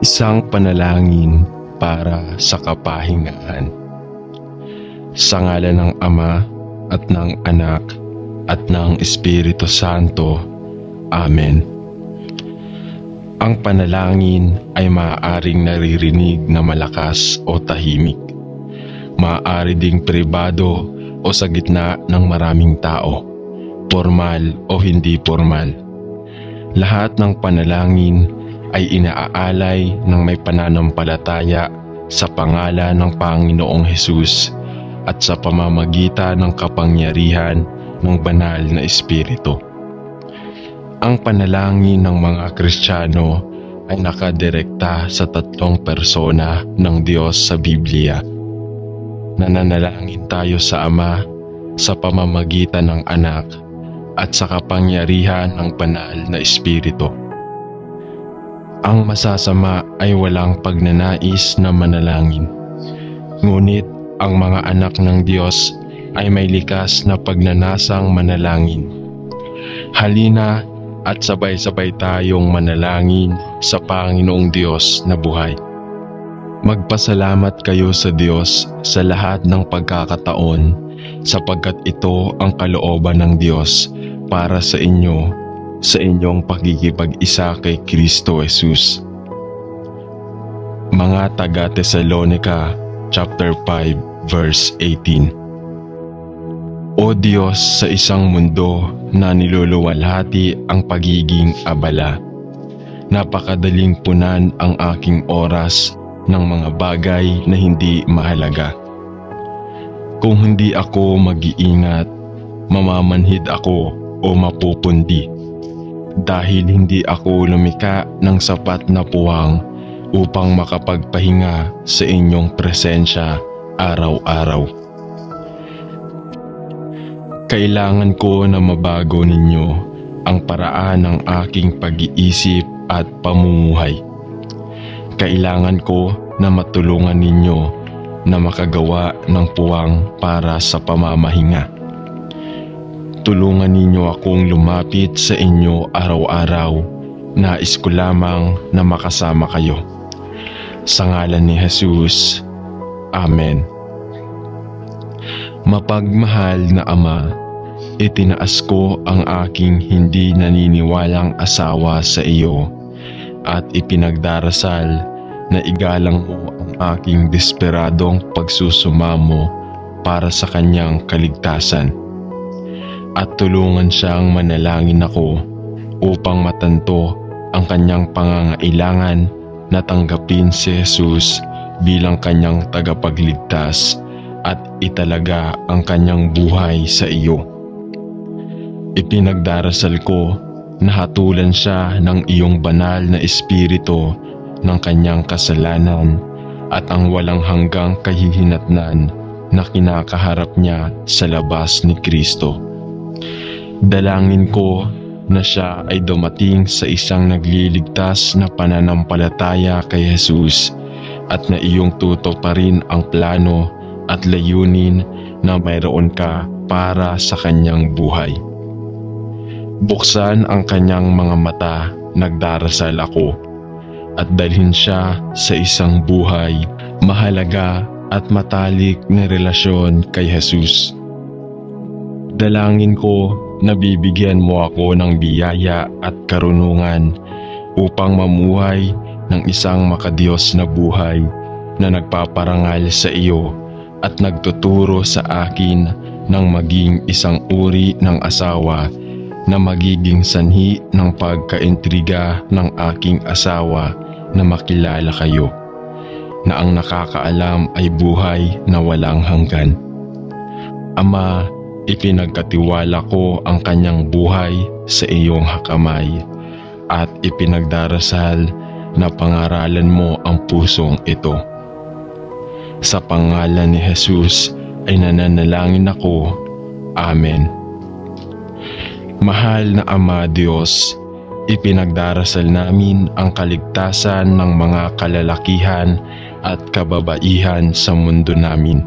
Isang panalangin para sa kapahingahan. Sa ngalan ng Ama at ng Anak at ng Espiritu Santo. Amen. Ang panalangin ay maaaring naririnig na malakas o tahimik. Maaari ding pribado o sa gitna ng maraming tao, formal o hindi formal. Lahat ng panalangin ay inaaalay ng may pananampalataya sa pangalan ng Panginoong Hesus at sa pamamagitan ng kapangyarihan ng banal na Espiritu. Ang panalangin ng mga Kristiyano ay nakadirekta sa tatlong persona ng Diyos sa Biblia. Nananalangin tayo sa Ama sa pamamagitan ng Anak at sa kapangyarihan ng banal na Espiritu. Ang masasama ay walang pagnanais na manalangin. Ngunit ang mga anak ng Diyos ay may likas na pagnanasang manalangin. Halina at sabay-sabay tayong manalangin sa Panginoong Diyos na buhay. Magpasalamat kayo sa Diyos sa lahat ng pagkakataon sapagkat ito ang kalooban ng Diyos para sa inyo sa inyong pakikipag-isa kay Kristo Jesus. Mga taga-Tesalonica chapter 5 verse 18. O Diyos, sa isang mundo na niluluwalhati ang pagiging abala, napakadaling punan ang aking oras ng mga bagay na hindi mahalaga. Kung hindi ako mag-iingat, mamamanhid ako o mapupundi. Dahil hindi ako lumika ng sapat na puwang upang makapagpahinga sa inyong presensya araw-araw. Kailangan ko na mabago ninyo ang paraan ng aking pag-iisip at pamumuhay. Kailangan ko na matulungan ninyo na makagawa ng puwang para sa pamamahinga. Tulungan ninyo akong lumapit sa inyo araw-araw. Nais ko lamang na makasama kayo. Sa ngalan ni Jesus. Amen. Mapagmahal na Ama, itinaas ko ang aking hindi naniniwalang asawa sa iyo at ipinagdarasal na igalang mo ang aking desperadong pagsusumamo para sa kanyang kaligtasan. At tulungan siyang manalangin ako upang matanto ang kanyang pangangailangan na tanggapin si Jesus bilang kanyang tagapagligtas at italaga ang kanyang buhay sa iyo. Ipinagdarasal ko na hatulan siya ng iyong banal na Espiritu ng kanyang kasalanan at ang walang hanggang kahihinatnan na kinakaharap niya sa labas ni Kristo. Dalangin ko na siya ay dumating sa isang nagliligtas na pananampalataya kay Jesus at na iyong tutuparin ang plano at layunin na mayroon ka para sa kanyang buhay. Buksan ang kanyang mga mata, nagdarasal ako, at dalhin siya sa isang buhay, mahalaga at matalik na relasyon kay Jesus. Dalangin ko na bibigyan mo ako ng biyaya at karunungan upang mamuhay ng isang makadiyos na buhay na nagpaparangal sa iyo at nagtuturo sa akin ng maging isang uri ng asawa na magiging sanhi ng pagkaintriga ng aking asawa na makilala kayo, na ang nakakaalam ay buhay na walang hanggan. Ama, ipinagkatiwala ko ang kanyang buhay sa iyong hakamay at ipinagdarasal na pangaralan mo ang pusong ito. Sa pangalan ni Jesus ay nananalangin ako. Amen. Mahal na Ama Diyos, ipinagdarasal namin ang kaligtasan ng mga kalalakihan at kababaihan sa mundo namin,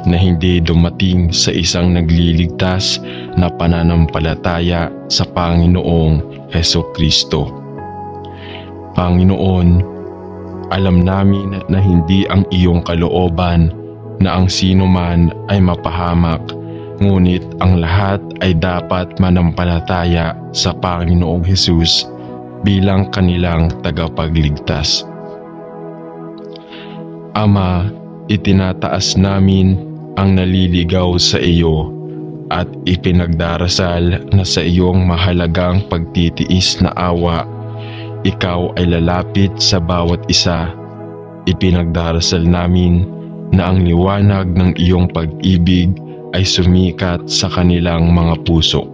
na hindi dumating sa isang nagliligtas na pananampalataya sa Panginoong Hesukristo. Panginoon, Alam namin na hindi ang iyong kalooban na ang sino man ay mapahamak, ngunit ang lahat ay dapat manampalataya sa Panginoong Hesus bilang kanilang tagapagligtas. Ama, itinataas namin ang naliligaw sa iyo at ipinagdarasal na sa iyong mahalagang pagtitiis na awa, ikaw ay lalapit sa bawat isa. Ipinagdarasal namin na ang liwanag ng iyong pag-ibig ay sumikat sa kanilang mga puso,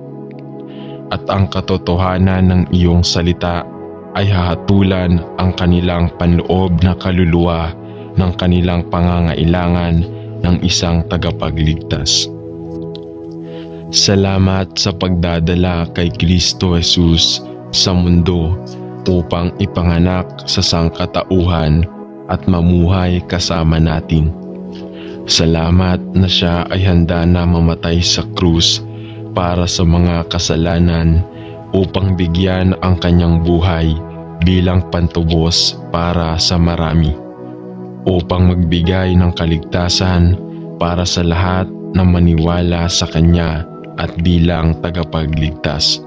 at ang katotohanan ng iyong salita ay hahatulan ang kanilang panloob na kaluluwa ng kanilang pangangailangan ng isang tagapagligtas. Salamat sa pagdadala kay Kristo Jesus sa mundo upang ipanganak sa sangkatauhan at mamuhay kasama natin. Salamat na siya ay handa na mamatay sa krus para sa mga kasalanan upang bigyan ang kanyang buhay bilang pantubos para sa marami, upang magbigay ng kaligtasan para sa lahat na maniwala sa Kanya at bilang tagapagligtas.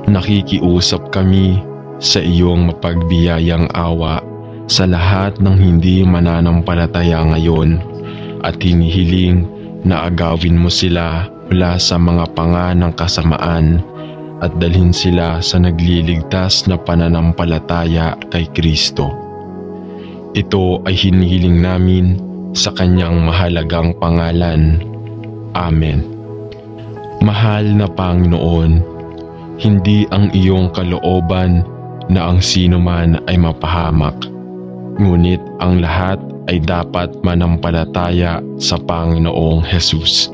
Nakikiusap kami sa iyong mapagbiyayang awa sa lahat ng hindi mananampalataya ngayon at hinihiling na agawin mo sila mula sa mga panga ng kasamaan at dalhin sila sa nagliligtas na pananampalataya kay Kristo. Ito ay hinihiling namin sa kanyang mahalagang pangalan. Amen. Mahal na Panginoon, hindi ang iyong kalooban na ang sino man ay mapahamak, ngunit ang lahat ay dapat manampalataya sa Panginoong Hesus.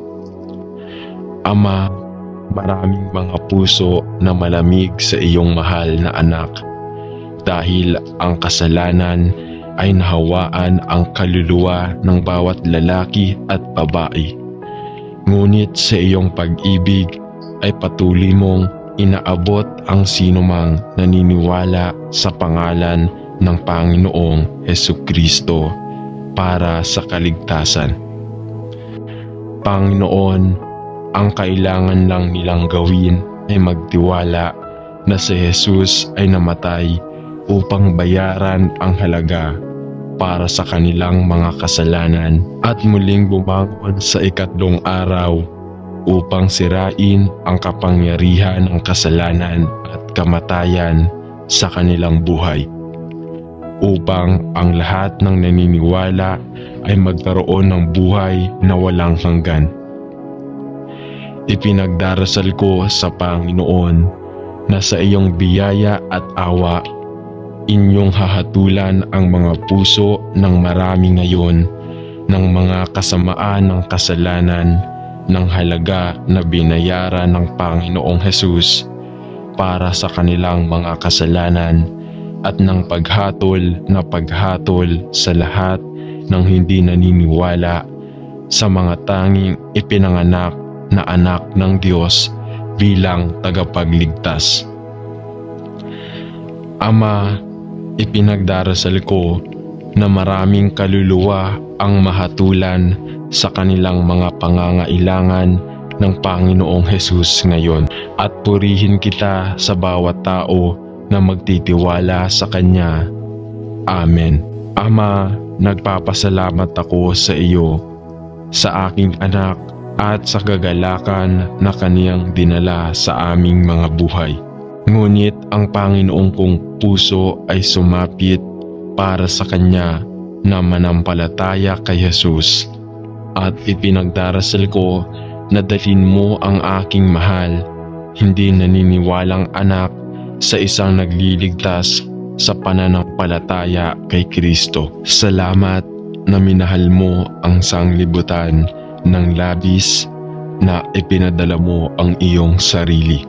Ama, maraming mga puso na malamig sa iyong mahal na anak dahil ang kasalanan ay nahawaan ang kaluluwa ng bawat lalaki at babae. Ngunit sa iyong pag-ibig ay patuloy mong inaabot ang sinumang naniniwala sa pangalan ng Panginoong Hesukristo para sa kaligtasan. Panginoon, ang kailangan lang nilang gawin ay magtiwala na si Jesus ay namatay upang bayaran ang halaga para sa kanilang mga kasalanan at muling bumangon sa ikatlong araw upang sirain ang kapangyarihan ng kasalanan at kamatayan sa kanilang buhay, upang ang lahat ng naniniwala ay magkaroon ng buhay na walang hanggan. Ipinagdarasal ko sa Panginoon na sa iyong biyaya at awa, inyong hahatulan ang mga puso ng marami ngayon ng mga kasamaan ng kasalanan ng halaga na binayaran ng Panginoong Hesus para sa kanilang mga kasalanan at ng paghatol sa lahat ng hindi naniniwala sa mga tanging ipinanganak na anak ng Diyos bilang tagapagligtas. Ama, ipinagdarasal ko na maraming kaluluwa ang mahatulan sa kanilang mga pangangailangan ng Panginoong Hesus ngayon at purihin kita sa bawat tao na magtitiwala sa Kanya. Amen. Ama, nagpapasalamat ako sa iyo, sa aking anak at sa kagalakan na kaniyang dinala sa aming mga buhay. Ngunit ang Panginoong kong puso ay sumapit para sa Kanya na manampalataya kay Jesus, at ipinagdarasal ko na dalhin mo ang aking mahal, hindi naniniwalang anak sa isang nagliligtas sa pananampalataya kay Kristo. Salamat na minahal mo ang sanglibutan ng labis na ipinadala mo ang iyong sarili.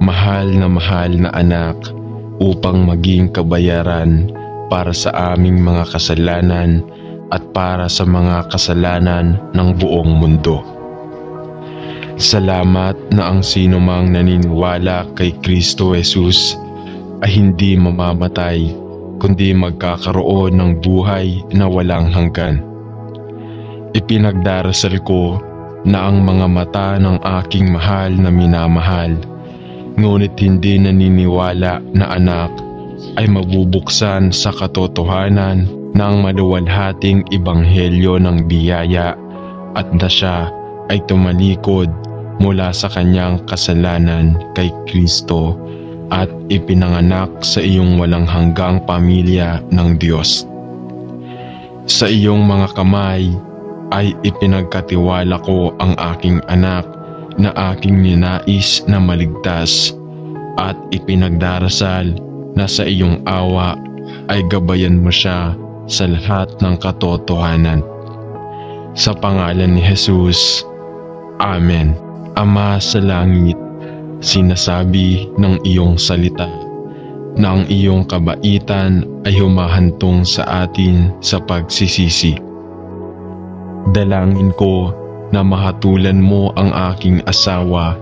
Mahal na anak, upang maging kabayaran para sa aming mga kasalanan at para sa mga kasalanan ng buong mundo. Salamat na ang sinumang naniniwala kay Kristo Jesus ay hindi mamamatay, kundi magkakaroon ng buhay na walang hanggan. Ipinagdarasal ko na ang mga mata ng aking mahal na minamahal, ngunit hindi naniniwala na anak, ay mabubuksan sa katotohanan ng maluwalhating ebanghelyo ng biyaya at na siya ay tumalikod mula sa kanyang kasalanan kay Kristo at ipinanganak sa iyong walang hanggang pamilya ng Diyos. Sa iyong mga kamay ay ipinagkatiwala ko ang aking anak na aking ninais na maligtas at ipinagdarasal na sa iyong awa ay gabayan mo siya sa lahat ng katotohanan. Sa pangalan ni Jesus, Amen. Ama sa langit, sinasabi ng iyong salita na ang iyong kabaitan ay humahantong sa atin sa pagsisisi. Dalangin ko na mahatulan mo ang aking asawa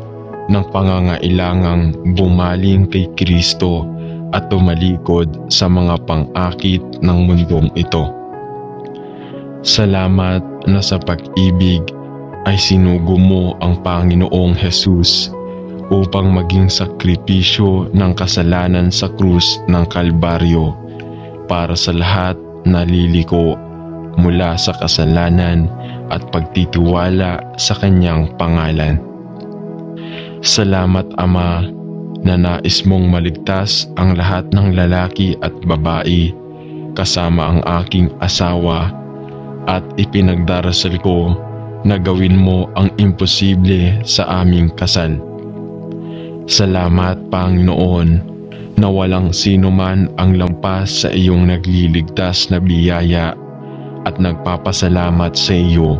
ng pangangailangang bumaling kay Kristo at tumalikod sa mga pang-akit ng mundong ito. Salamat na sa pag-ibig ay sinugo mo ang Panginoong Jesus upang maging sakripisyo ng kasalanan sa krus ng Kalbaryo para sa lahat na liliko mula sa kasalanan at pagtitiwala sa kanyang pangalan. Salamat Ama na nais mong maligtas ang lahat ng lalaki at babae kasama ang aking asawa at ipinagdarasal ko na gawin mo ang imposible sa aming kasal. Salamat Panginoon na walang sino man ang lampas sa iyong nagliligtas na biyaya at nagpapasalamat sa iyo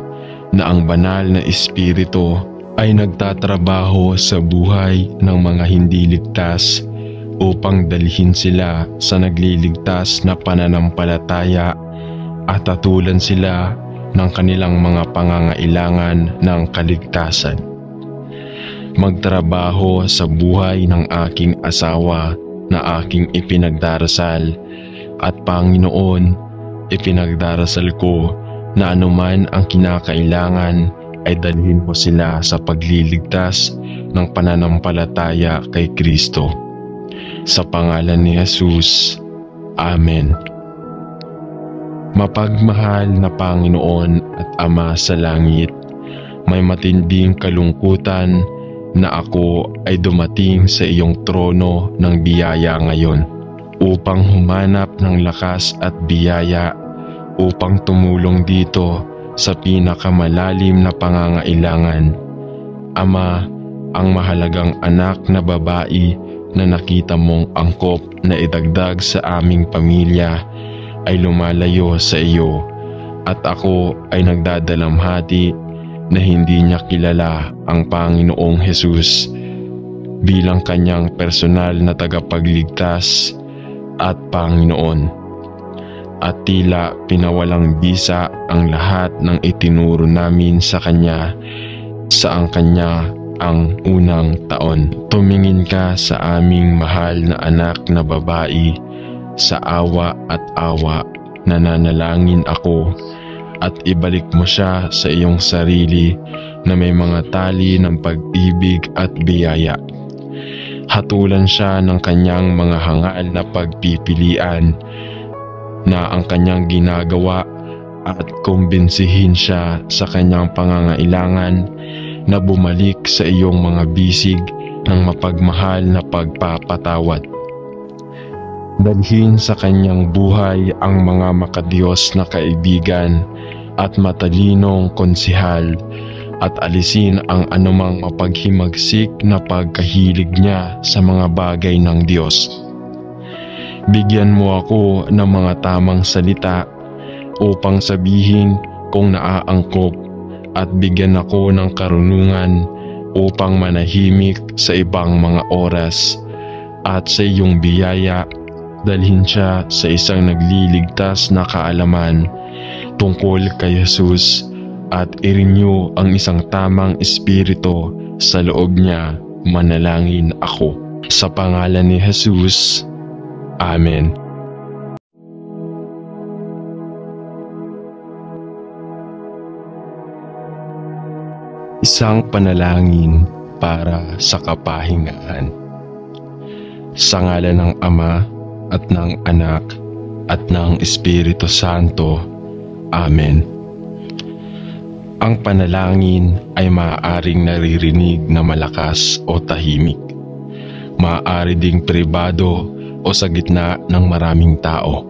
na ang banal na Espiritu ay nagtatrabaho sa buhay ng mga hindi ligtas upang dalhin sila sa nagliligtas na pananampalataya at tatulan sila ng kanilang mga pangangailangan ng kaligtasan. Magtrabaho sa buhay ng aking asawa na aking ipinagdarasal at Panginoon, ipinagdarasal ko na anuman ang kinakailangan ay dalhin mo sila sa pagliligtas ng pananampalataya kay Kristo. Sa pangalan ni Jesus, Amen. Mapagmahal na Panginoon at Ama sa langit, may matinding kalungkutan na ako ay dumating sa iyong trono ng biyaya ngayon upang humanap ng lakas at biyaya upang tumulong dito sa pinakamalalim na pangangailangan. Ama, ang mahalagang anak na babae na nakita mong angkop na idagdag sa aming pamilya ay lumalayo sa iyo at ako ay nagdadalamhati na hindi niya kilala ang Panginoong Jesus bilang kanyang personal na tagapagligtas at Panginoon. At tila pinawalang bisa ang lahat ng itinuro namin sa kanya saang kanya ang unang taon. Tumingin ka sa aming mahal na anak na babae sa awa at awa. Nananalangin ako at ibalik mo siya sa iyong sarili na may mga tali ng pag-ibig at biyaya. Hatulan siya ng kanyang mga hangal na pagpipilian na ang kanyang ginagawa at kumbinsihin siya sa kanyang pangangailangan na bumalik sa iyong mga bisig ng mapagmahal na pagpapatawad. Dalhin sa kanyang buhay ang mga makadiyos na kaibigan at matalinong konsihal at alisin ang anumang mapaghimagsik na pagkahilig niya sa mga bagay ng Diyos. Bigyan mo ako ng mga tamang salita upang sabihin kung naaangkop at bigyan ako ng karunungan upang manahimik sa ibang mga oras at sa iyong biyaya dalhin siya sa isang nagliligtas na kaalaman tungkol kay Jesus at i-renew ang isang tamang espiritu sa loob niya. Manalangin ako. Sa pangalan ni Jesus, Amen. Isang panalangin para sa kapahingahan. Sa ngalan ng Ama at ng Anak at ng Espiritu Santo. Amen. Ang panalangin ay maaaring naririnig na malakas o tahimik. Maaari ding pribado o sa gitna ng maraming tao,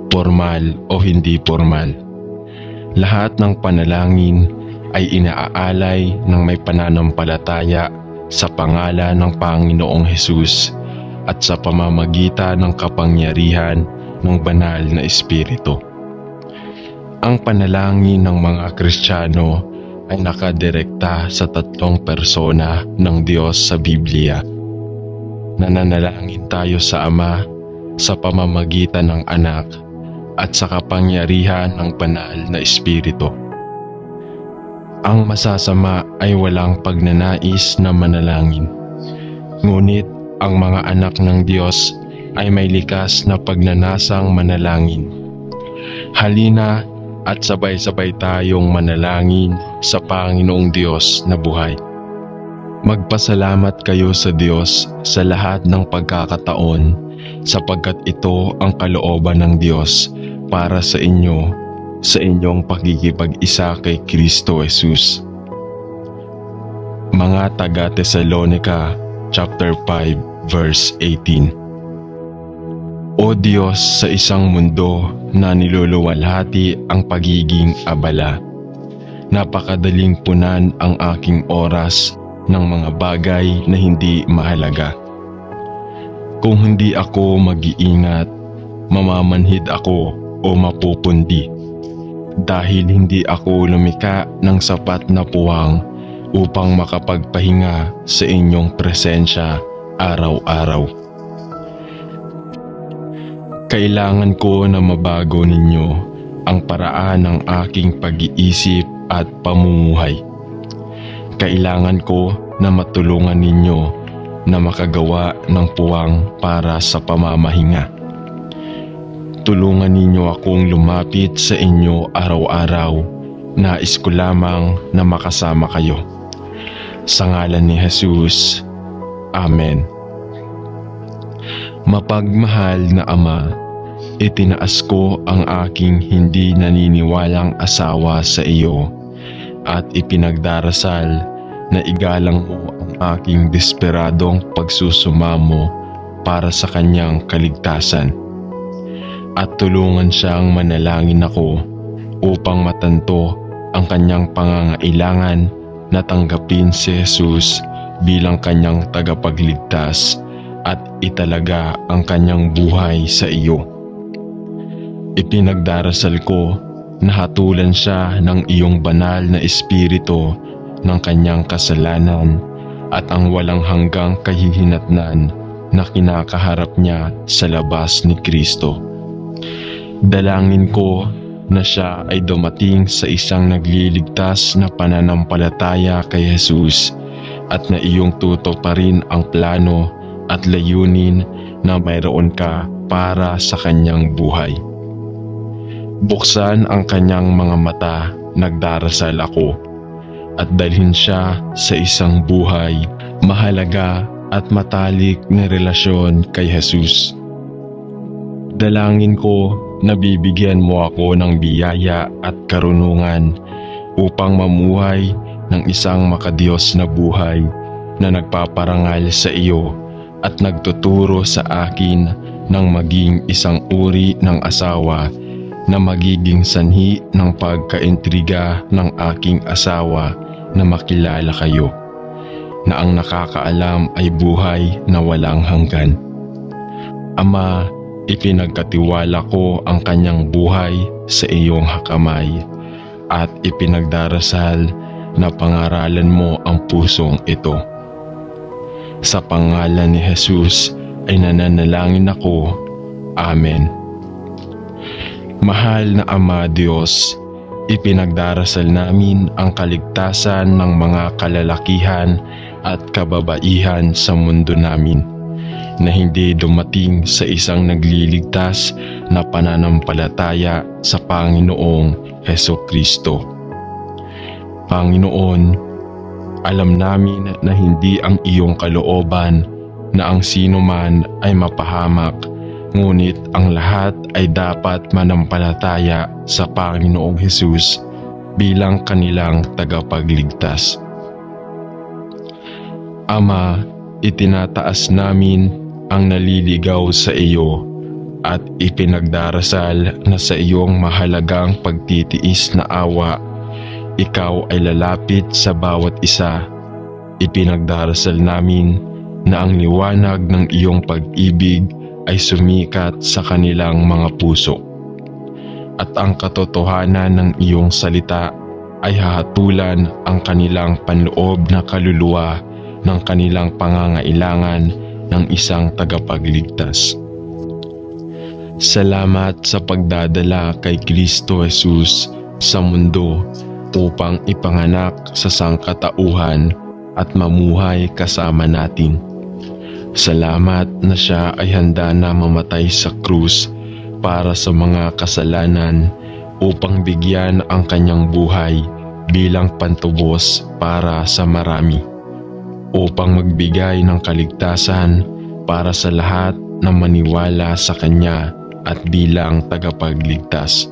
formal o hindi formal. Lahat ng panalangin ay inaalay ng may pananampalataya sa pangalan ng Panginoong Hesus at sa pamamagitan ng kapangyarihan ng banal na Espiritu. Ang panalangin ng mga Kristiyano ay nakadirekta sa tatlong persona ng Diyos sa Biblia. Nananalangin tayo sa Ama sa pamamagitan ng Anak at sa kapangyarihan ng banal na Espiritu. Ang masasama ay walang pagnanais na manalangin. Ngunit ang mga anak ng Diyos ay may likas na pagnanasang manalangin. Halina at sabay-sabay tayong manalangin sa Panginoong Diyos na buhay. Magpasalamat kayo sa Diyos sa lahat ng pagkakataon sapagkat ito ang kalooban ng Diyos para sa inyo sa inyong pakikipag-isa kay Kristo Jesus. Mga taga-Tesalonica chapter 5 verse 18. O Diyos, sa isang mundo na niluluwalhati ang pagiging abala, napakadaling punan ang aking oras ng mga bagay na hindi mahalaga. Kung hindi ako mag-iingat, mamamanhid ako o mapupundi. Dahil hindi ako lumika ng sapat na puwang upang makapagpahinga sa inyong presensya araw-araw. Kailangan ko na mabago ninyo ang paraan ng aking pag-iisip at pamumuhay. Kailangan ko na matulungan ninyo na makagawa ng puwang para sa pamamahinga. Tulungan ninyo akong lumapit sa inyo araw-araw. Nais ko lamang na makasama kayo. Sa ngalan ni Jesus. Amen. Mapagmahal na Ama, itinaas ko ang aking hindi naniniwalang asawa sa iyo at ipinagdarasal na igalang mo ang aking desperadong pagsusumamo para sa kanyang kaligtasan. At tulungan siyang manalangin ako upang matanto ang kanyang pangangailangan na tanggapin si Jesus bilang kanyang tagapagligtas at italaga ang kanyang buhay sa iyo. Ipinagdarasal ko na hatulan siya ng iyong banal na Espiritu ng kanyang kasalanan at ang walang hanggang kahihinatnan na kinakaharap niya sa labas ni Kristo. Dalangin ko na siya ay dumating sa isang nagliligtas na pananampalataya kay Jesus at na iyong tutuparin ang plano at layunin na mayroon ka para sa kanyang buhay. Buksan ang kanyang mga mata, nagdarasal ako, at dalhin siya sa isang buhay, mahalaga at matalik na relasyon kay Jesus. Dalangin ko na bibigyan mo ako ng biyaya at karunungan upang mamuhay ng isang makadiyos na buhay na nagpaparangal sa iyo at nagtuturo sa akin ng maging isang uri ng asawa na magiging sanhi ng pagkaintriga ng aking asawa na makilala kayo, na ang nakakaalam ay buhay na walang hanggan. Ama, ipinagkatiwala ko ang kanyang buhay sa iyong hakamay at ipinagdarasal na pangaralan mo ang pusong ito. Sa pangalan ni Jesus ay nananalangin ako. Amen. Mahal na Ama Diyos, ipinagdarasal namin ang kaligtasan ng mga kalalakihan at kababaihan sa mundo namin, na hindi dumating sa isang nagliligtas na pananampalataya sa Panginoong Hesukristo. Panginoon, Alam namin na hindi ang iyong kalooban na ang sino man ay mapahamak, ngunit ang lahat ay dapat manampalataya sa Panginoong Hesus bilang kanilang tagapagligtas. Ama, itinataas namin ang naliligaw sa iyo at ipinagdarasal na sa iyong mahalagang pagtitiis na awa, ikaw ay lalapit sa bawat isa. Ipinagdarasal namin na ang liwanag ng iyong pag-ibig ay sumikat sa kanilang mga puso, at ang katotohanan ng iyong salita ay hahatulan ang kanilang panloob na kaluluwa ng kanilang pangangailangan ng isang tagapagligtas. Salamat sa pagdadala kay Kristo Jesus sa mundo upang ipanganak sa sangkatauhan at mamuhay kasama natin. Salamat na siya ay handa na mamatay sa krus para sa mga kasalanan upang bigyan ang kanyang buhay bilang pantubos para sa marami, upang magbigay ng kaligtasan para sa lahat na maniwala sa kanya at bilang tagapagligtas.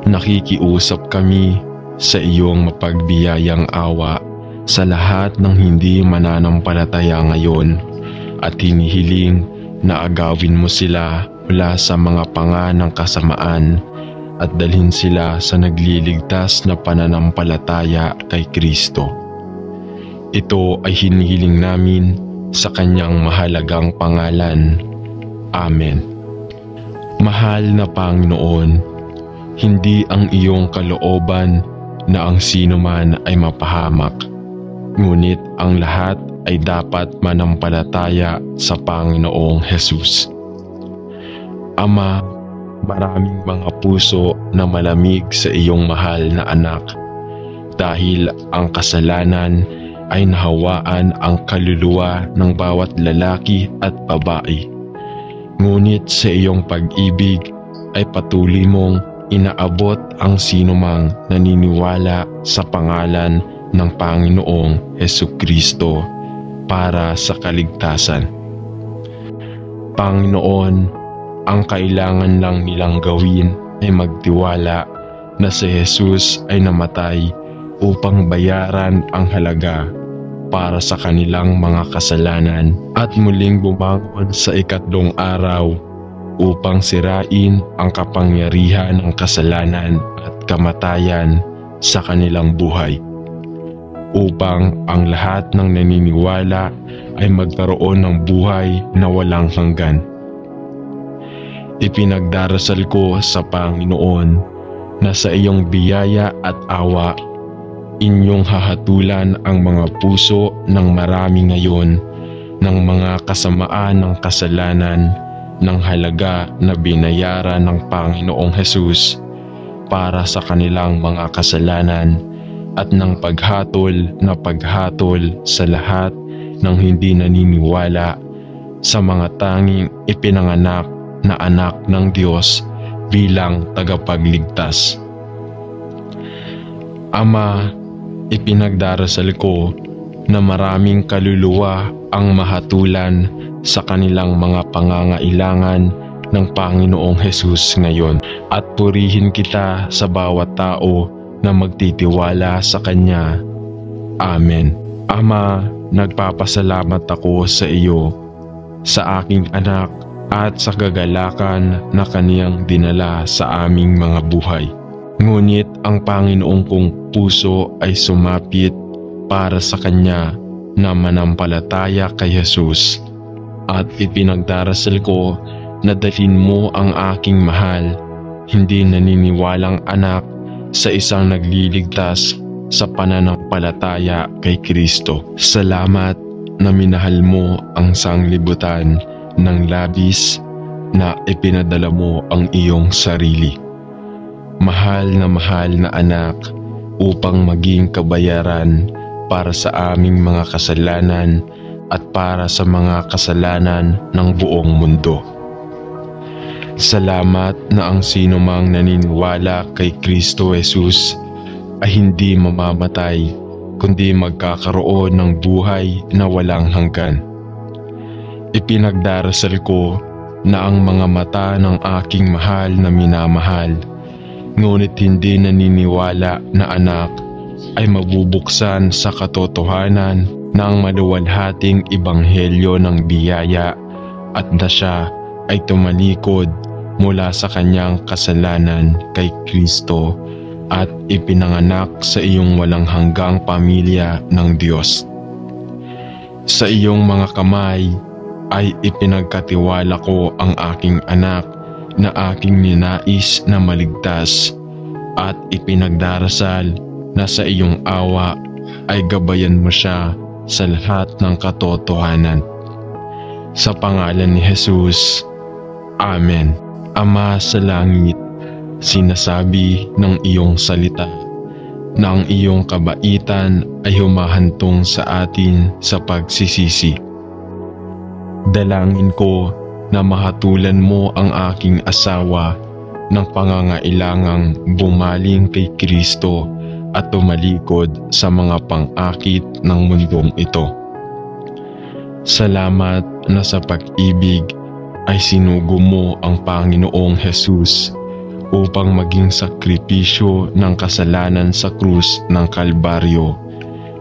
Nakikiusap kami sa iyong mapagbiyayang awa sa lahat ng hindi mananampalataya ngayon at hinihiling na agawin mo sila mula sa mga panga ng kasamaan at dalhin sila sa nagliligtas na pananampalataya kay Kristo. Ito ay hinihiling namin sa kanyang mahalagang pangalan. Amen. Mahal na Panginoon, hindi ang iyong kalooban na ang sino man ay mapahamak, ngunit ang lahat ay dapat manampalataya sa Panginoong Hesus. Ama, maraming mga puso na malamig sa iyong mahal na anak dahil ang kasalanan ay nahawaan ang kaluluwa ng bawat lalaki at babae. Ngunit sa iyong pag-ibig ay patuloy mong inaabot ang sinumang naniniwala sa pangalan ng Panginoong Hesukristo para sa kaligtasan. Panginoon, ang kailangan lang nilang gawin ay magtiwala na si Jesus ay namatay upang bayaran ang halaga para sa kanilang mga kasalanan at muling bumangon sa ikatlong araw upang sirain ang kapangyarihan ng kasalanan at kamatayan sa kanilang buhay, upang ang lahat ng naniniwala ay magkaroon ng buhay na walang hanggan. Ipinagdarasal ko sa Panginoon na sa iyong biyaya at awa, inyong hahatulan ang mga puso ng marami ngayon ng mga kasamaan ng kasalanan ng halaga na binayaran ng Panginoong Hesus para sa kanilang mga kasalanan at ng paghatol sa lahat ng hindi naniniwala sa mga tanging ipinanganak na anak ng Diyos bilang tagapagligtas. Ama, ipinagdarasal ko na maraming kaluluwa ang mahatulan sa kanilang mga pangangailangan ng Panginoong Hesus ngayon, at purihin kita sa bawat tao na magtitiwala sa Kanya. Amen. Ama, nagpapasalamat ako sa iyo, sa aking anak at sa kagalakan na Kaniyang dinala sa aming mga buhay. Ngunit ang Panginoong kong puso ay sumapit para sa Kanya na manampalataya kay Jesus, at ipinagdarasal ko na dalhin mo ang aking mahal, hindi naniniwalang anak sa isang nagliligtas sa pananampalataya kay Kristo. Salamat na minahal mo ang sanglibutan ng labis na ipinadala mo ang iyong sarili. Mahal na anak, upang maging kabayaran para sa aming mga kasalanan at para sa mga kasalanan ng buong mundo. Salamat na ang sinumang naniniwala kay Kristo Jesus ay hindi mamamatay, kundi magkakaroon ng buhay na walang hanggan. Ipinagdarasal ko na ang mga mata ng aking mahal na minamahal, ngunit hindi naniniwala na anak, ay mabubuksan sa katotohanan ng maluwalhating ebanghelyo ng biyaya at na siya ay tumalikod mula sa kanyang kasalanan kay Kristo at ipinanganak sa iyong walang hanggang pamilya ng Diyos. Sa iyong mga kamay ay ipinagkatiwala ko ang aking anak na aking ninais na maligtas at ipinagdarasal na sa iyong awa ay gabayan mo siya sa lahat ng katotohanan. Sa pangalan ni Jesus, Amen. Ama sa langit, sinasabi ng iyong salita na ang iyong kabaitan ay humahantong sa atin sa pagsisisi. Dalangin ko na mahatulan mo ang aking asawa ng pangangailangang bumaling kay Kristo at tumalikod sa mga pang-akit ng mundong ito. Salamat na sa pag-ibig ay sinugo mo ang Panginoong Jesus upang maging sakripisyo ng kasalanan sa krus ng Kalbaryo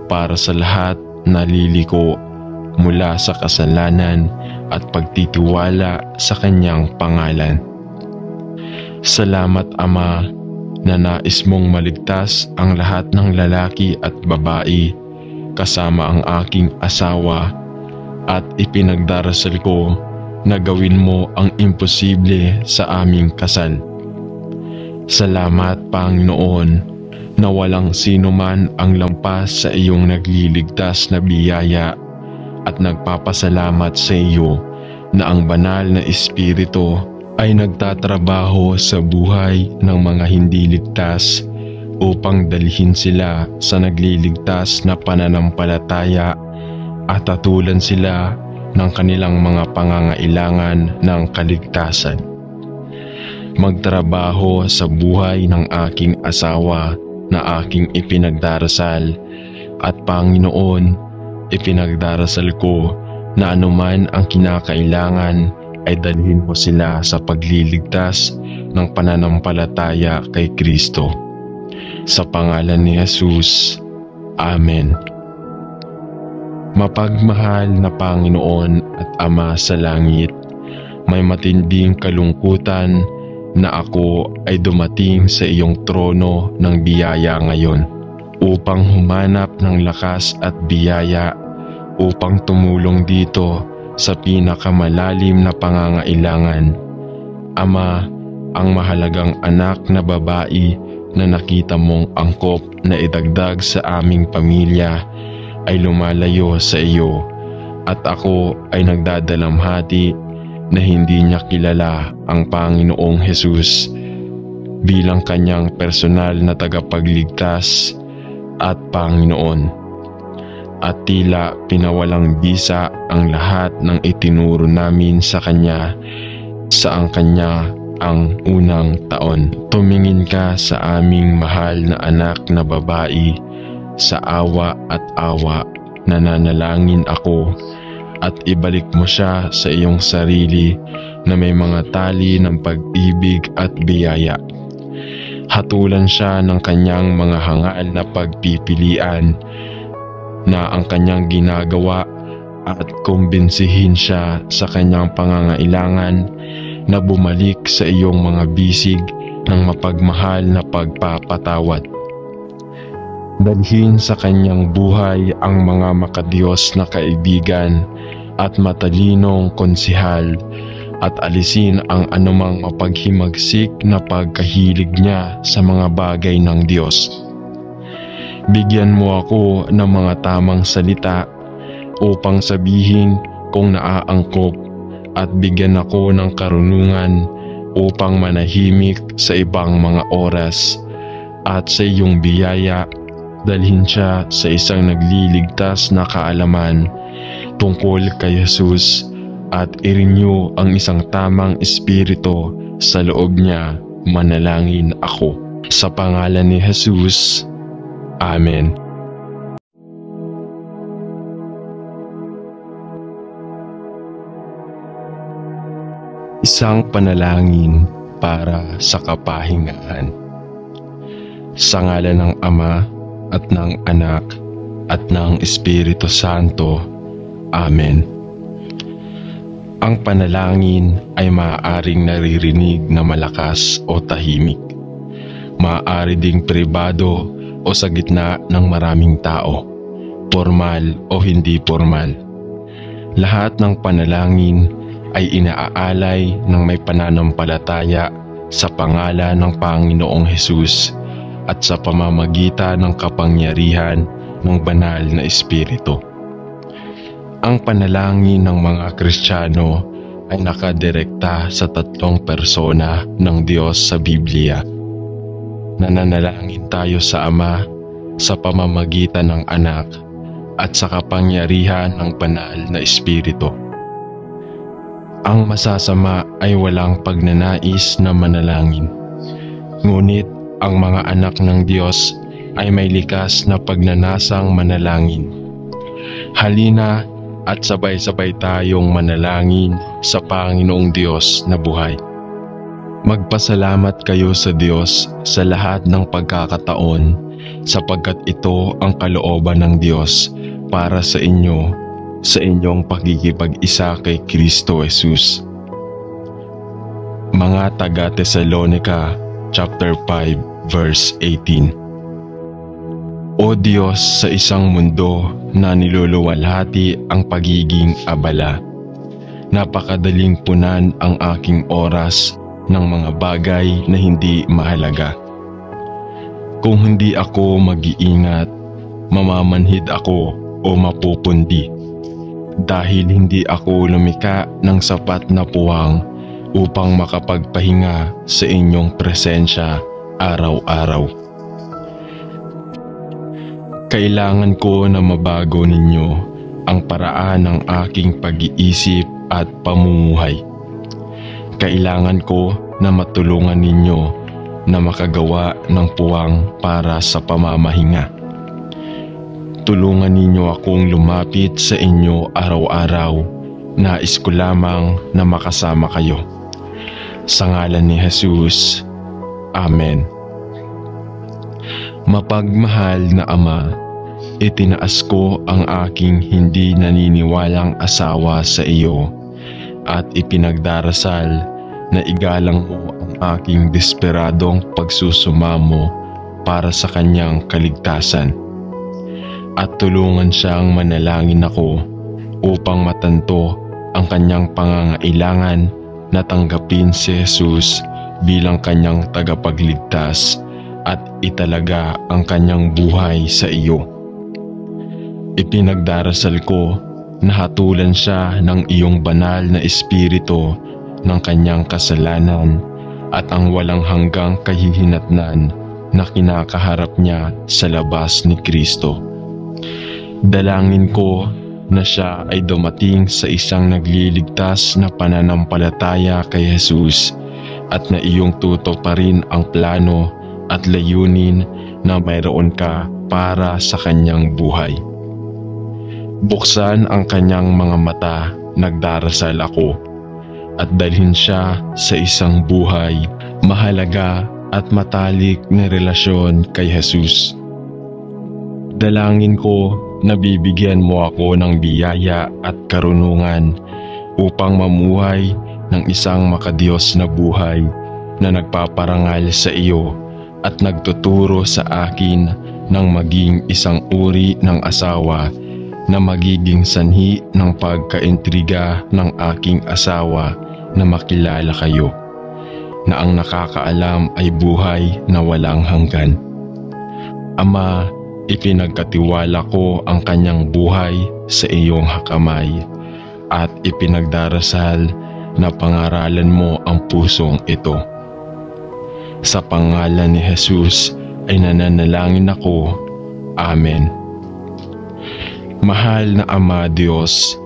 para sa lahat na liliko mula sa kasalanan at pagtitiwala sa kanyang pangalan. Salamat Ama na nais mong maligtas ang lahat ng lalaki at babae kasama ang aking asawa at ipinagdarasal ko na gawin mo ang imposible sa aming kasal. Salamat Panginoon na walang sino man ang lampas sa iyong nagliligtas na biyaya at nagpapasalamat sa iyo na ang banal na Espiritu ay nagtatrabaho sa buhay ng mga hindi ligtas upang dalhin sila sa nagliligtas na pananampalataya at tatulan sila ng kanilang mga pangangailangan ng kaligtasan. Magtrabaho sa buhay ng aking asawa na aking ipinagdarasal at Panginoon, ipinagdarasal ko na anuman ang kinakailangan ay dalhin mo sila sa pagliligtas ng pananampalataya kay Kristo. Sa pangalan ni Jesus, Amen. Mapagmahal na Panginoon at Ama sa langit, may matinding kalungkutan na ako ay dumating sa iyong trono ng biyaya ngayon upang humanap ng lakas at biyaya upang tumulong dito sa pinakamalalim na pangangailangan. Ama, ang mahalagang anak na babae na nakita mong angkop na idagdag sa aming pamilya ay lumalayo sa iyo at ako ay nagdadalamhati na hindi niya kilala ang Panginoong Jesus bilang kanyang personal na tagapagligtas at Panginoon. At tila pinawalang bisa ang lahat ng itinuro namin sa kanya saang kanya ang unang taon. Tumingin ka sa aming mahal na anak na babae sa awa at awa. Nananalangin ako at ibalik mo siya sa iyong sarili na may mga tali ng pag-ibig at biyaya. Hatulan siya ng kanyang mga hangal na pagpipilian na ang kanyang ginagawa at kumbinsihin siya sa kanyang pangangailangan na bumalik sa iyong mga bisig ng mapagmahal na pagpapatawad. Dalhin sa kanyang buhay ang mga makadiyos na kaibigan at matalinong konsihal at alisin ang anumang mapaghimagsik na pagkahilig niya sa mga bagay ng Diyos. Bigyan mo ako ng mga tamang salita upang sabihin kung naaangkop at bigyan ako ng karunungan upang manahimik sa ibang mga oras at sa iyong biyaya dalhin siya sa isang nagliligtas na kaalaman tungkol kay Jesus at i-renew ang isang tamang espiritu sa loob niya. Manalangin ako. Sa pangalan ni Jesus, Amen. Isang panalangin para sa kapahingahan. Sa ngalan ng Ama at ng Anak at ng Espiritu Santo. Amen. Ang panalangin ay maaaring naririnig na malakas o tahimik. Maaari ding pribado o sa gitna ng maraming tao, formal o hindi formal. Lahat ng panalangin ay inaalay ng may pananampalataya sa pangalan ng Panginoong Hesus at sa pamamagitan ng kapangyarihan ng banal na Espiritu. Ang panalangin ng mga Kristiyano ay nakadirekta sa tatlong persona ng Diyos sa Biblia. Nananalangin tayo sa Ama sa pamamagitan ng Anak at sa kapangyarihan ng banal na Espiritu. Ang masasama ay walang pagnanais na manalangin. Ngunit ang mga anak ng Diyos ay may likas na pagnanasang manalangin. Halina at sabay-sabay tayong manalangin sa Panginoong Diyos na buhay. Magpasalamat kayo sa Diyos sa lahat ng pagkakataon sapagkat ito ang kalooban ng Diyos para sa inyo sa inyong pagkikipag-isa kay Kristo Jesus. Mga taga-Tesalonica chapter 5 verse 18. O Diyos, sa isang mundo na niluluwalhati ang pagiging abala, napakadaling punan ang aking oras ng mga bagay na hindi mahalaga. Kung hindi ako mag-iingat, mamamanhid ako o mapupundi. Dahil hindi ako lumika ng sapat na puwang upang makapagpahinga sa inyong presensya araw-araw. Kailangan ko na mabago ninyo ang paraan ng aking pag-iisip at pamumuhay. Kailangan ko na matulungan ninyo na makagawa ng puwang para sa pamamahinga. Tulungan ninyo akong lumapit sa inyo araw-araw. Nais ko lamang na makasama kayo. Sa ngalan ni Jesus. Amen. Mapagmahal na Ama, itinaas ko ang aking hindi naniniwalang asawa sa iyo at ipinagdarasal na igalang mo ang aking desperadong pagsusumamo para sa kanyang kaligtasan. At tulungan siyang manalangin ako upang matanto ang kanyang pangangailangan na tanggapin si Jesus bilang kanyang tagapagligtas at italaga ang kanyang buhay sa iyo. Ipinagdarasal ko na hatulan siya ng iyong banal na Espiritu ng kanyang kasalanan at ang walang hanggang kahihinatnan na kinakaharap niya sa labas ni Kristo. Dalangin ko na siya ay dumating sa isang nagliligtas na pananampalataya kay Jesus at na iyong tutuparin ang plano at layunin na mayroon ka para sa kanyang buhay. Buksan ang kanyang mga mata, nagdarasal ako, at dalhin siya sa isang buhay, mahalaga at matalik na relasyon kay Jesus. Dalangin ko na bibigyan mo ako ng biyaya at karunungan upang mamuhay ng isang makadiyos na buhay na nagpaparangal sa iyo at nagtuturo sa akin ng maging isang uri ng asawa na magiging sanhi ng pagkaintriga ng aking asawa na makilala kayo, na ang nakakaalam ay buhay na walang hanggan. Ama, ipinagkatiwala ko ang kanyang buhay sa iyong hakamay at ipinagdarasal na pangaralan mo ang pusong ito. Sa pangalan ni Jesus ay nananalangin ako. Amen. Mahal na Ama Diyos,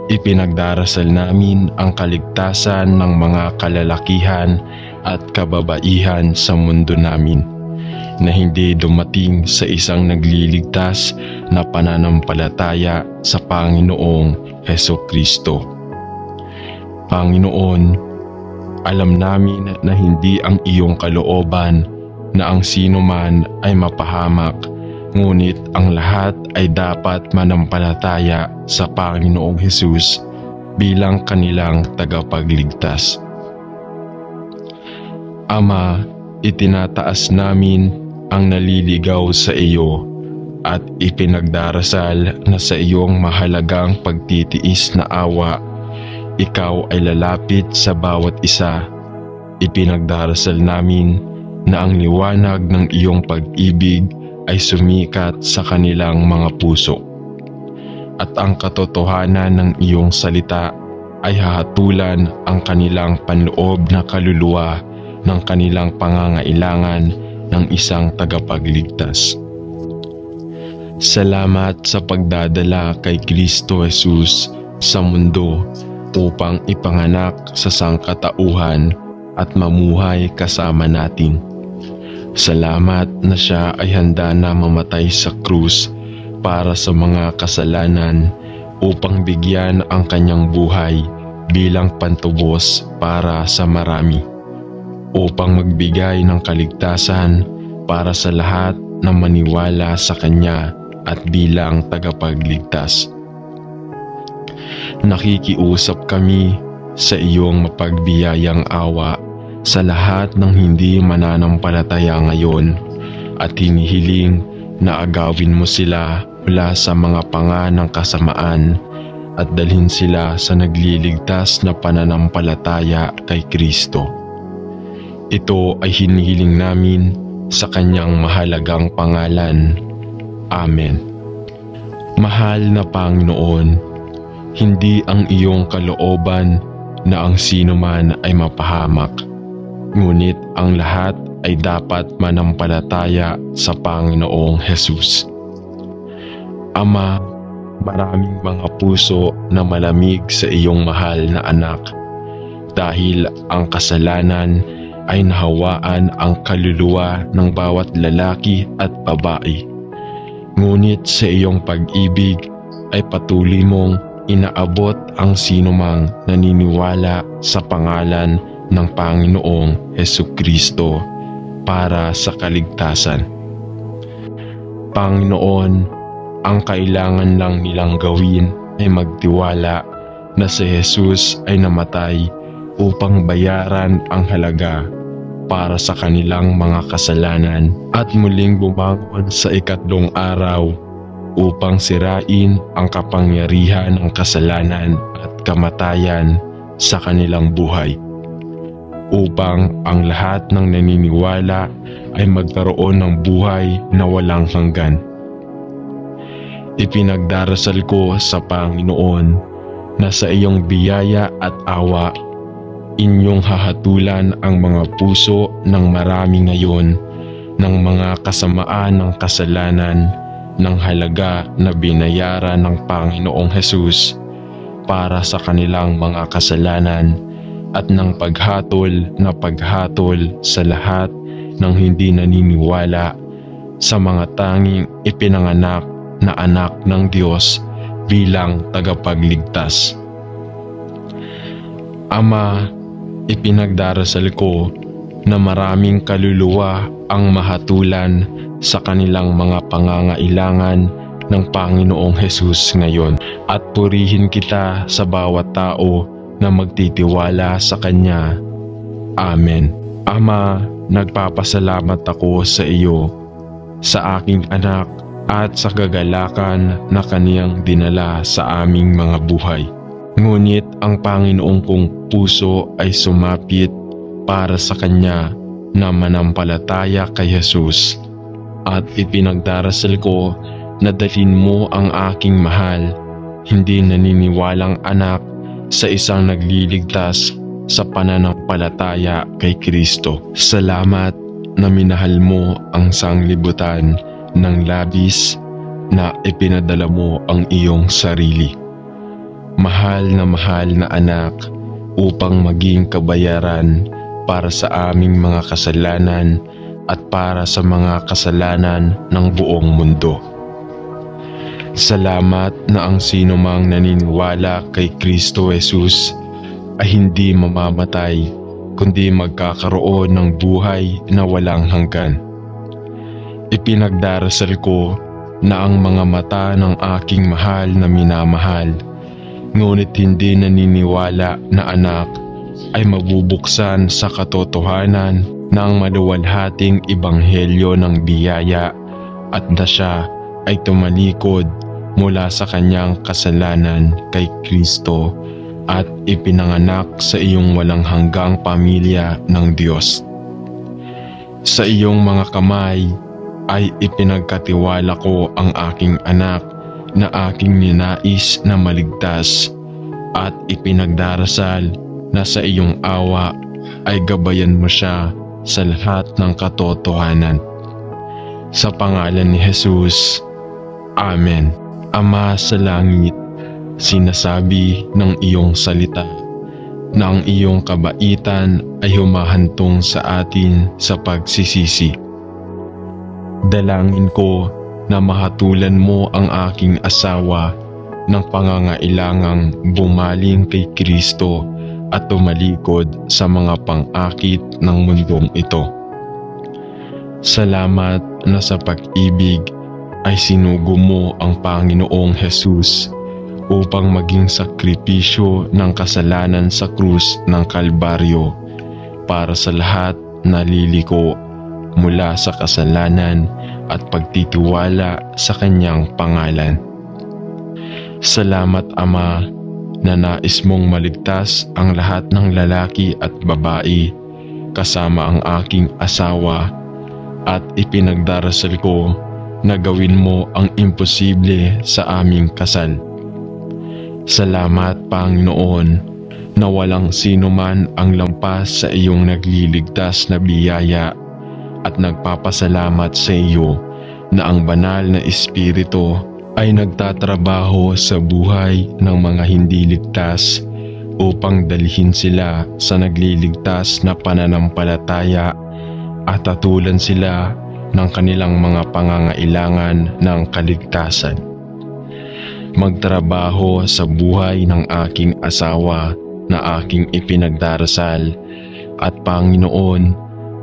ipinagdarasal namin ang kaligtasan ng mga kalalakihan at kababaihan sa mundo namin na hindi dumating sa isang nagliligtas na pananampalataya sa Panginoong Hesukristo. Panginoon, Alam namin na hindi ang iyong kalooban na ang sino man ay mapahamak, ngunit ang lahat ay dapat manampalataya sa Panginoong Hesus bilang kanilang tagapagligtas. Ama, itinataas namin ang naliligaw sa iyo at ipinagdarasal na sa iyong mahalagang pagtitiis na awa, ikaw ay lalapit sa bawat isa. Ipinagdarasal namin na ang liwanag ng iyong pag-ibig ay sumikat sa kanilang mga puso, at ang katotohanan ng iyong salita ay hahatulan ang kanilang panloob na kaluluwa ng kanilang pangangailangan ng isang tagapagligtas. Salamat sa pagdadala kay Kristo Jesus sa mundo upang ipanganak sa sangkatauhan at mamuhay kasama natin. Salamat na siya ay handa na mamatay sa krus para sa mga kasalanan upang bigyan ang kanyang buhay bilang pantubos para sa marami, upang magbigay ng kaligtasan para sa lahat na maniwala sa kanya at bilang tagapagligtas. Nakikiusap kami sa iyong mapagbiyayang awa sa lahat ng hindi mananampalataya ngayon at hinihiling na agawin mo sila mula sa mga panga ng kasamaan at dalhin sila sa nagliligtas na pananampalataya kay Kristo. Ito ay hinihiling namin sa kanyang mahalagang pangalan. Amen. Mahal na Panginoon, hindi ang iyong kalooban na ang sino man ay mapahamak, ngunit ang lahat ay dapat manampalataya sa Panginoong Hesus. Ama, maraming mga puso na malamig sa iyong mahal na anak dahil ang kasalanan ay nahawaan ang kaluluwa ng bawat lalaki at babae. Ngunit sa iyong pag-ibig ay patuloy mong inaabot ang sinumang naniniwala sa pangalan ng Panginoong Hesukristo para sa kaligtasan. Panginoon, ang kailangan lang nilang gawin ay magtiwala na si Jesus ay namatay upang bayaran ang halaga para sa kanilang mga kasalanan at muling bumangon sa ikatlong araw upang sirain ang kapangyarihan ng kasalanan at kamatayan sa kanilang buhay, upang ang lahat ng naniniwala ay magkaroon ng buhay na walang hanggan. Ipinagdarasal ko sa Panginoon na sa iyong biyaya at awa, inyong hahatulan ang mga puso ng marami ngayon ng mga kasamaan ng kasalanan ng halaga na binayaran ng Panginoong Hesus para sa kanilang mga kasalanan at ng paghatol sa lahat ng hindi naniniwala sa mga tanging ipinanganak na anak ng Diyos bilang tagapagligtas. Ama, ipinagdarasal ko na maraming kaluluwa ang mahatulan sa kanilang mga pangangailangan ng Panginoong Hesus ngayon, at purihin kita sa bawat tao na magtitiwala sa Kanya. Amen. Ama, nagpapasalamat ako sa iyo, sa aking anak at sa kagalakan na Kaniyang dinala sa aming mga buhay. Ngunit ang Panginoong kong puso ay sumapit para sa Kanya na manampalataya kay Jesus, at ipinagdarasal ko na dalhin mo ang aking mahal, hindi naniniwalang anak sa isang nagliligtas sa pananampalataya kay Kristo. Salamat na minahal mo ang sanglibutan ng labis na ipinadala mo ang iyong sarili. Mahal na anak, upang maging kabayaran para sa aming mga kasalanan at para sa mga kasalanan ng buong mundo. Salamat na ang sinumang naniniwala kay Kristo Jesus ay hindi mamamatay, kundi magkakaroon ng buhay na walang hanggan. Ipinagdarasal ko na ang mga mata ng aking mahal na minamahal, ngunit hindi naniniwala na anak, ay mabubuksan sa katotohanan ng maluwalhating ebanghelyo ng biyaya at na siya ay tumalikod mula sa kanyang kasalanan kay Kristo at ipinanganak sa iyong walang hanggang pamilya ng Diyos. Sa iyong mga kamay ay ipinagkatiwala ko ang aking anak na aking ninais na maligtas at ipinagdarasal na sa iyong awa ay gabayan mo siya sa lahat ng katotohanan. Sa pangalan ni Jesus, Amen. Ama sa langit, sinasabi ng iyong salita na ang iyong kabaitan ay humahantong sa atin sa pagsisisi. Dalangin ko na mahatulan mo ang aking asawa ng pangangailangang bumaling kay Kristo at tumalikod sa mga pang-akit ng mundong ito. Salamat na sa pag-ibig ay sinugo mo ang Panginoong Jesus upang maging sakripisyo ng kasalanan sa krus ng Kalbaryo para sa lahat na liliko mula sa kasalanan at pagtitiwala sa kanyang pangalan. Salamat Ama na nais mong maligtas ang lahat ng lalaki at babae kasama ang aking asawa at ipinagdarasal ko na gawin mo ang imposible sa aming kasal. Salamat Panginoon na walang sino man ang lampas sa iyong nagliligtas na biyaya at nagpapasalamat sa iyo na ang banal na Espiritu ay nagtatrabaho sa buhay ng mga hindi ligtas upang dalhin sila sa nagliligtas na pananampalataya at hatulan sila ng kanilang mga pangangailangan ng kaligtasan. Magtrabaho sa buhay ng aking asawa na aking ipinagdarasal at Panginoon,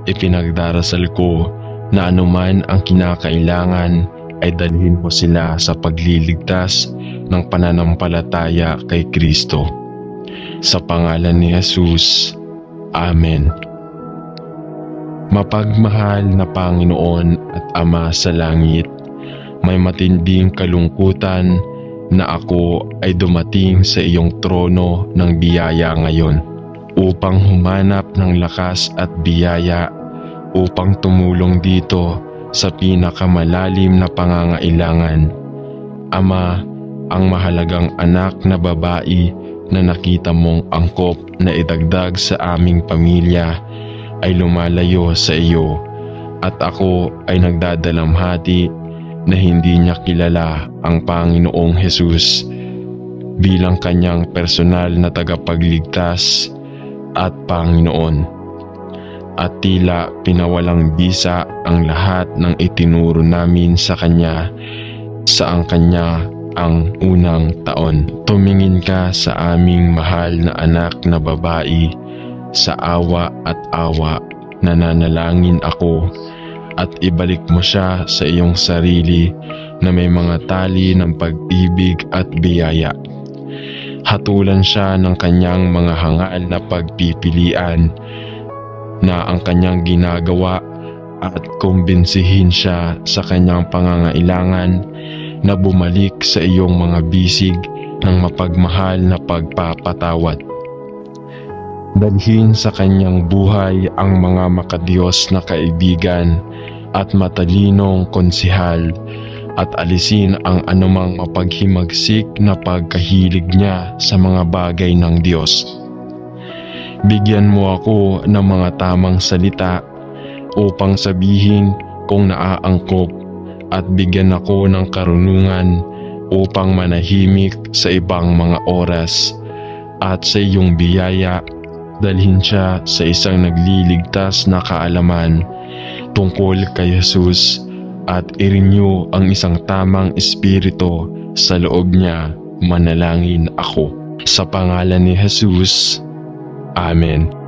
ipinagdarasal ko na anuman ang kinakailangan ay dalhin mo sila sa pagliligtas ng pananampalataya kay Kristo. Sa pangalan ni Jesus, Amen. Mapagmahal na Panginoon at Ama sa langit, may matinding kalungkutan na ako ay dumating sa iyong trono ng biyaya ngayon upang humanap ng lakas at biyaya upang tumulong dito sa pinakamalalim na pangangailangan. Ama, ang mahalagang anak na babae na nakita mong angkop na idagdag sa aming pamilya ay lumalayo sa iyo at ako ay nagdadalamhati na hindi niya kilala ang Panginoong Jesus bilang kanyang personal na tagapagligtas at Panginoon. At tila pinawalang bisa ang lahat ng itinuro namin sa kanya saang kanya ang unang taon. Tumingin ka sa aming mahal na anak na babae sa awa at awa. Nananalangin ako at ibalik mo siya sa iyong sarili na may mga tali ng pag-ibig at biyaya. Hatulan siya ng kanyang mga hangal na pagpipilian na ang kanyang ginagawa at kumbinsihin siya sa kanyang pangangailangan na bumalik sa iyong mga bisig ng mapagmahal na pagpapatawad. Dalhin sa kanyang buhay ang mga makadiyos na kaibigan at matalinong konsihal at alisin ang anumang mapaghimagsik na pagkahilig niya sa mga bagay ng Diyos. Bigyan mo ako ng mga tamang salita upang sabihin kung naaangkop at bigyan ako ng karunungan upang manahimik sa ibang mga oras at sa iyong biyaya dalhin siya sa isang nagliligtas na kaalaman tungkol kay Jesus at i-renew ang isang tamang espiritu sa loob niya. Manalangin ako. Sa pangalan ni Jesus, Amen.